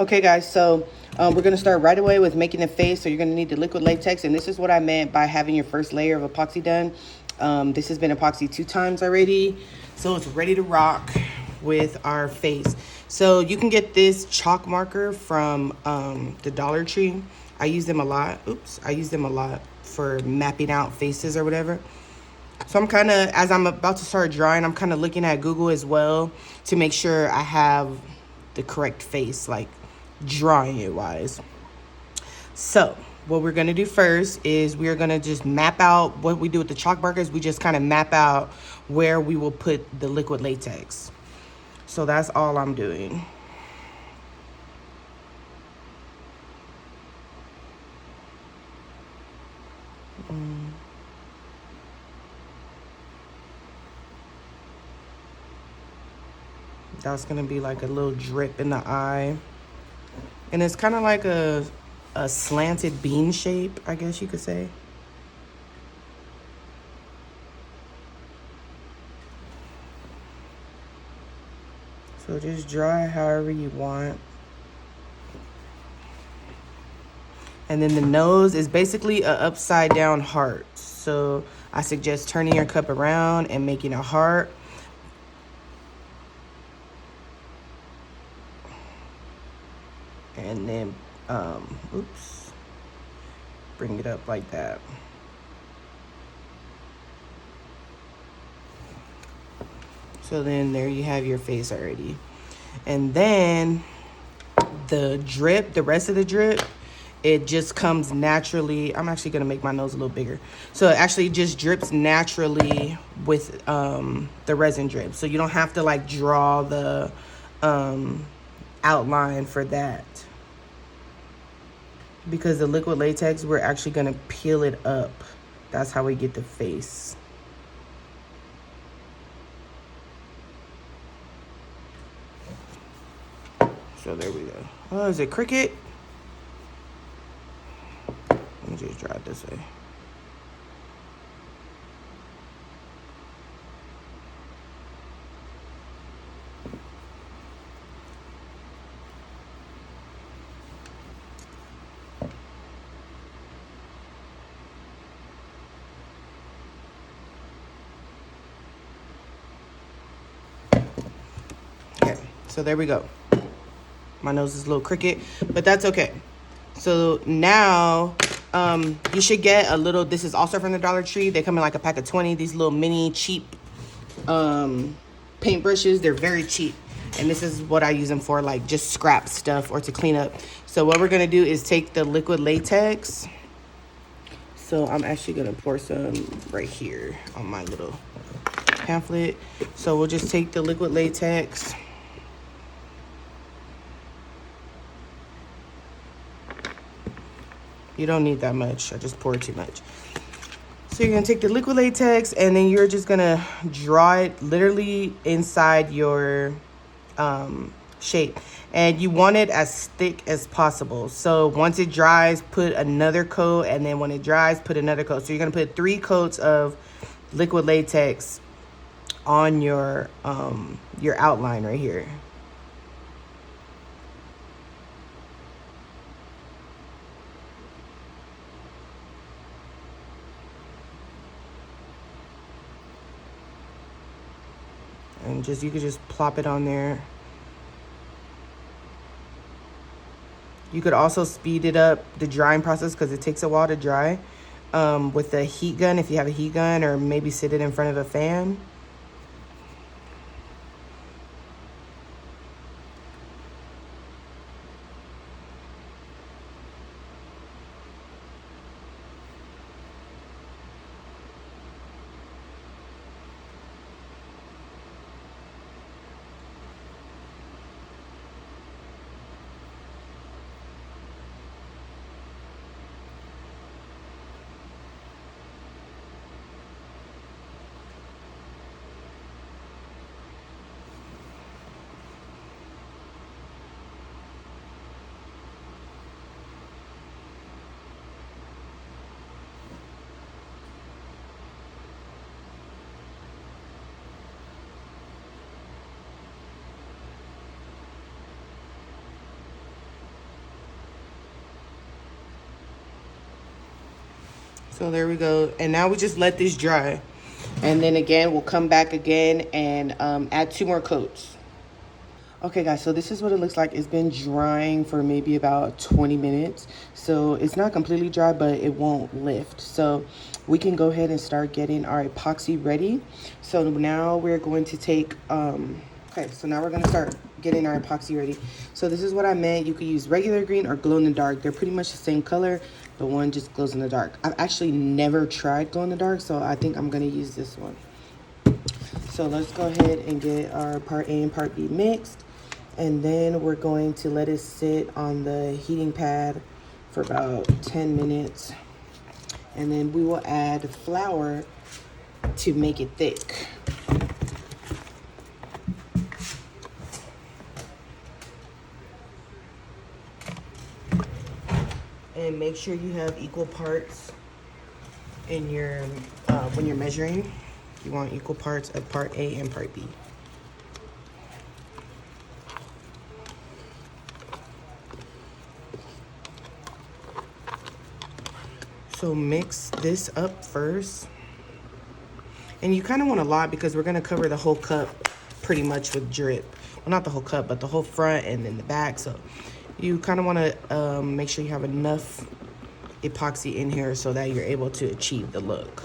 Okay guys, so we're going to start right away with making the face. So you're going to need the liquid latex, and this is what I meant by having your first layer of epoxy done. This has been epoxy 2 times already, so it's ready to rock with our face. So you can get this chalk marker from the Dollar Tree. I use them a lot. I use them a lot for mapping out faces or whatever. So I'm kind of, as I'm about to start drawing, I'm kind of looking at Google as well to make sure I have the correct face, like drawing it wise. So what we're going to do first is we're going to just map out what we do with the chalk markers. We just kind of map out where we will put the liquid latex. So that's all I'm doing. That's going to be like a little drip in the eye. And it's kind of like a slanted bean shape, I guess you could say. So just draw it however you want. And then the nose is basically an upside down heart. So I suggest turning your cup around and making a heart. And then, bring it up like that. So then there you have your face already. And then the drip, the rest of the drip, it just comes naturally. I'm actually gonna make my nose a little bigger. So it actually just drips naturally with the resin drip. So you don't have to like draw the outline for that. Because the liquid latex, we're actually gonna peel it up. That's how we get the face. So there we go. Oh, is it Cricut? Let me just draw it this way. Okay, so there we go. My nose is a little crooked, but that's okay. So now you should get a little, this is also from the Dollar Tree. They come in like a pack of 20, these little mini cheap paint brushes. They're very cheap. And this is what I use them for, like just scrap stuff or to clean up. So what we're gonna do is take the liquid latex. So I'm actually gonna pour some right here on my little pamphlet. So we'll just take the liquid latex. You don't need that much. I just poured too much. So you're gonna take the liquid latex and then you're just gonna draw it literally inside your shape. And you want it as thick as possible. So once it dries, put another coat, and then when it dries, put another coat. So you're gonna put 3 coats of liquid latex on your outline right here. And just, you could just plop it on there. You could also speed it up, the drying process, because it takes a while to dry with a heat gun, if you have a heat gun, or maybe sit it in front of a fan. So there we go. And now we just let this dry. And then again, we'll come back again and add 2 more coats. Okay guys, so this is what it looks like. It's been drying for maybe about 20 minutes. So it's not completely dry, but it won't lift. So we can go ahead and start getting our epoxy ready. So now we're going to take, okay, so now we're gonna start getting our epoxy ready. So this is what I meant. You could use regular green or glow in the dark. They're pretty much the same color, but one just glows in the dark. I've actually never tried glow in the dark, so I think I'm gonna use this one. So let's go ahead and get our part A and part B mixed. And then we're going to let it sit on the heating pad for about 10 minutes. And then we will add flour to make it thick. And make sure you have equal parts in your, when you're measuring. You want equal parts of part A and part B. So mix this up first. And you kind of want a lot because we're gonna cover the whole cup pretty much with drip. Well, not the whole cup, but the whole front and then the back. So you kind of want to make sure you have enough epoxy in here so that you're able to achieve the look.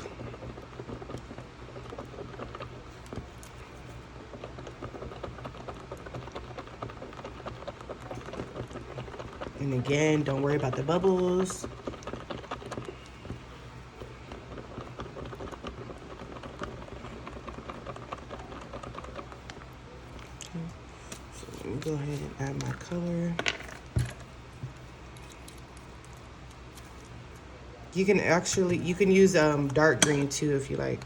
And again, don't worry about the bubbles. So let me go ahead and add my color. You can actually, you can use dark green too if you like.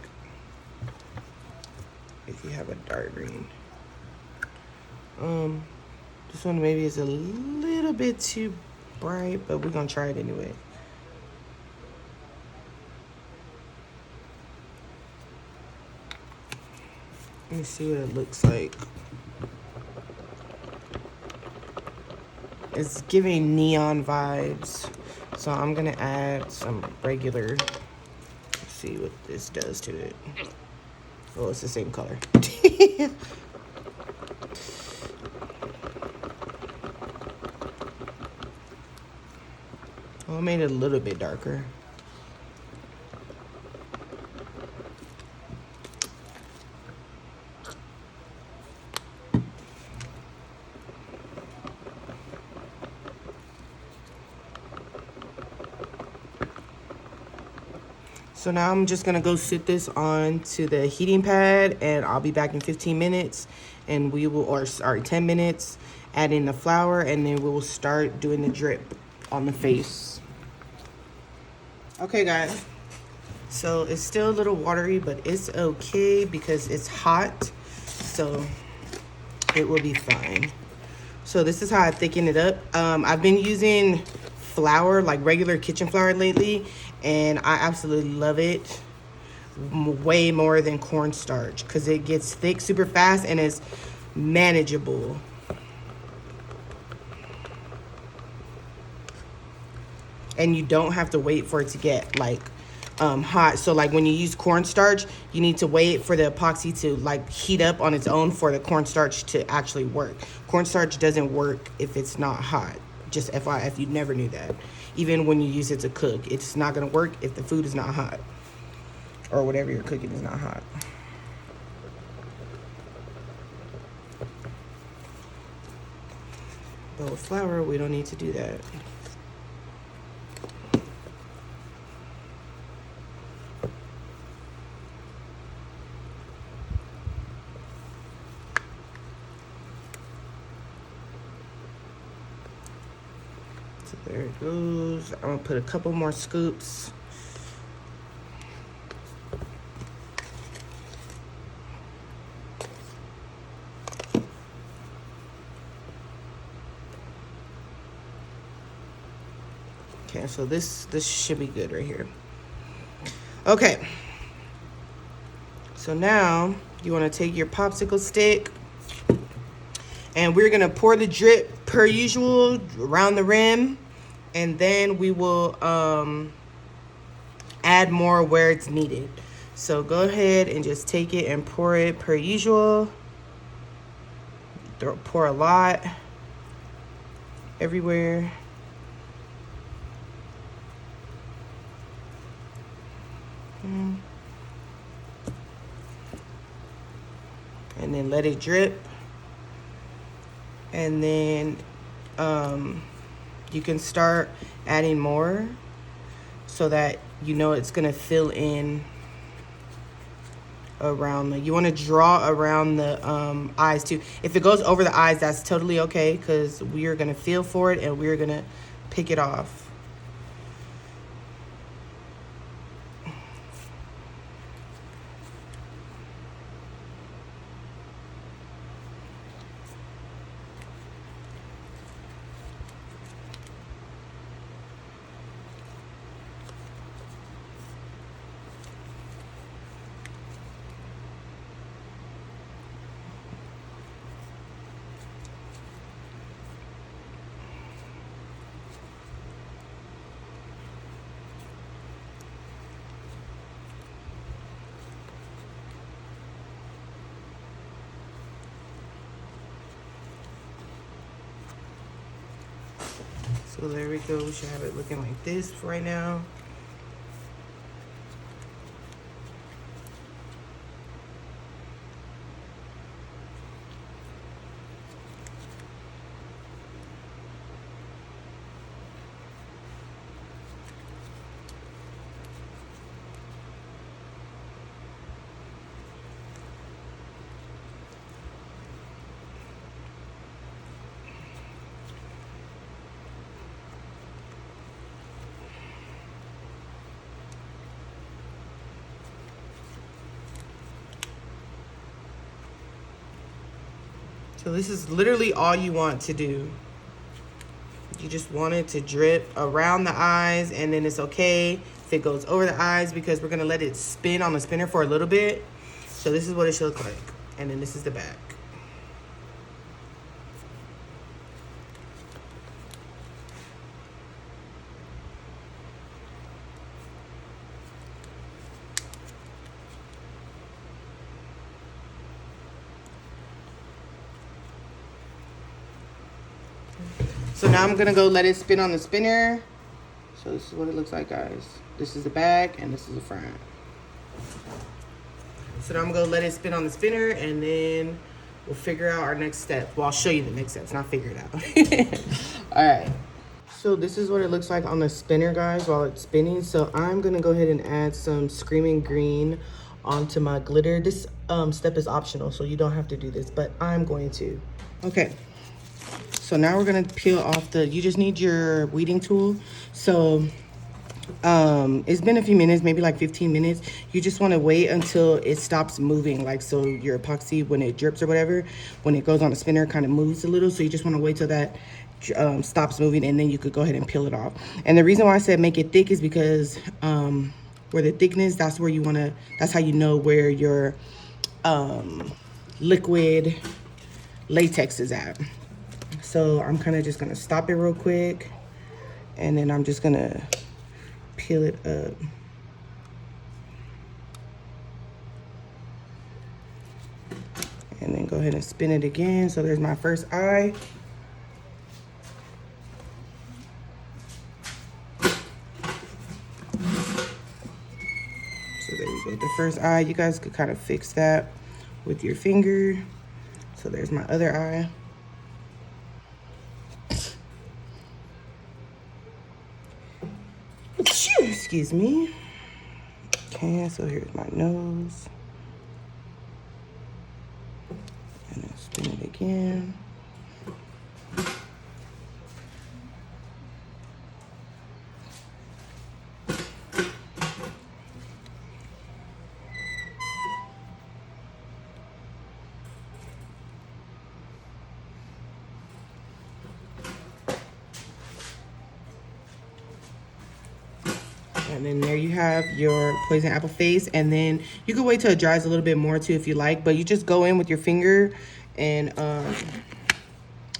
If you have a dark green. This one maybe is a little bit too bright, but we're gonna try it anyway. Let me see what it looks like. It's giving neon vibes. So I'm gonna add some regular. Let's see what this does to it. Oh, it's the same color. Oh, I made it a little bit darker. So now I'm just gonna go sit this on to the heating pad and I'll be back in 15 minutes and we will, or sorry, 10 minutes, add in the flour and then we will start doing the drip on the face. Okay guys, so it's still a little watery, but it's okay because it's hot, so it will be fine. So this is how I thicken it up. I've been using flour, like regular kitchen flour lately, and I absolutely love it way more than cornstarch because it gets thick super fast and it's manageable. And you don't have to wait for it to get like hot. So like when you use cornstarch, you need to wait for the epoxy to like heat up on its own for the cornstarch to actually work. Cornstarch doesn't work if it's not hot. Just FYI, if you never knew that. Even when you use it to cook, it's not gonna work if the food is not hot. Or whatever you're cooking is not hot. But with flour, we don't need to do that. So there it goes. I'm gonna put a couple more scoops. Okay, so this should be good right here. Okay. So now you want to take your popsicle stick and we're gonna pour the drip per usual around the rim, and then we will add more where it's needed. So go ahead and just take it and pour it per usual. Pour a lot everywhere. And then let it drip. And then you can start adding more so that you know it's gonna fill in around you want to draw around the eyes too. If it goes over the eyes, that's totally okay, because we are gonna feel for it and we're gonna pick it off. So there we go. We should have it looking like this for right now. So this is literally all you want to do. You just want it to drip around the eyes, and then it's okay if it goes over the eyes, because we're gonna let it spin on the spinner for a little bit. So this is what it should look like. And then this is the back. So now I'm gonna go let it spin on the spinner. So this is what it looks like, guys. This is the back and this is the front. So now I'm gonna let it spin on the spinner, and then we'll figure out our next step. Well, I'll show you the next steps, not figure it out. All right. So this is what it looks like on the spinner, guys, while it's spinning. So I'm gonna go ahead and add some Screaming Green onto my glitter. This step is optional, so you don't have to do this, but I'm going to. Okay. So now we're gonna peel off you just need your weeding tool. So it's been a few minutes, maybe like 15 minutes. You just wanna wait until it stops moving. Like, so your epoxy, when it drips or whatever, when it goes on the spinner, kind of moves a little. So you just wanna wait till that stops moving, and then you could go ahead and peel it off. And the reason why I said make it thick is because where the thickness, that's where you wanna, that's how you know where your liquid latex is at. So I'm kind of just gonna stop it real quick, and then I'm just gonna peel it up. And then go ahead and spin it again. So there's my first eye. So there we go, the first eye. You guys could kind of fix that with your finger. So there's my other eye. Excuse me. Okay, so here's my nose. And then spin it again. And then there you have your poison apple face. And then you can wait till it dries a little bit more too if you like, but you just go in with your finger and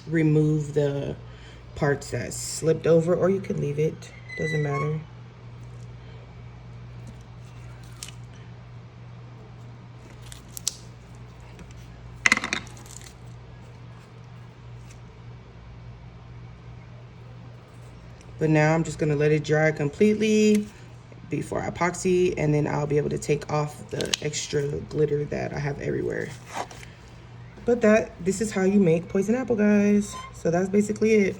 remove the parts that slipped over, or you can leave it, doesn't matter. But now I'm just gonna let it dry completely before I epoxy, and then I'll be able to take off the extra glitter that I have everywhere. But this is how you make poison apple, guys. So that's basically it.